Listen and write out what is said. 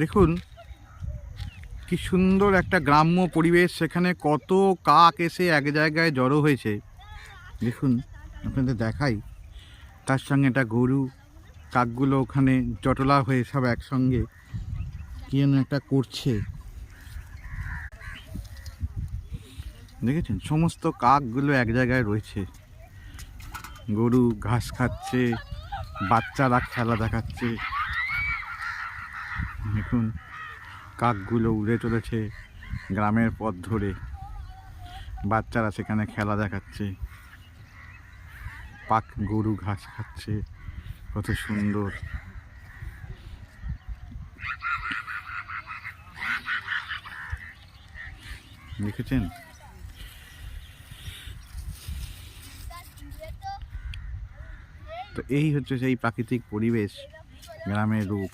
দেখুন কি সুন্দর একটা গ্রাম্য পরিবেশ, সেখানে কত কাক এসে এক জায়গায় জড়ো হয়েছে। দেখুন আপনাদের দেখাই, তার সঙ্গে একটা গরু, কাকগুলো ওখানে জটলা হয়ে সব একসঙ্গে কি যেন একটা করছে। দেখেছেন সমস্ত কাকগুলো এক জায়গায় রয়েছে, গরু ঘাস খাচ্ছে, বাচ্চারা খেলা দেখাচ্ছে। দেখুন কাকগুলো উড়ে চলেছে গ্রামের পথ ধরে, বাচ্চারা সেখানে খেলা দেখাচ্ছে, গরু ঘাস খাচ্ছে, কত সুন্দর। দেখেছেন? তো এই হচ্ছে সেই প্রাকৃতিক পরিবেশ, গ্রামের রূপ।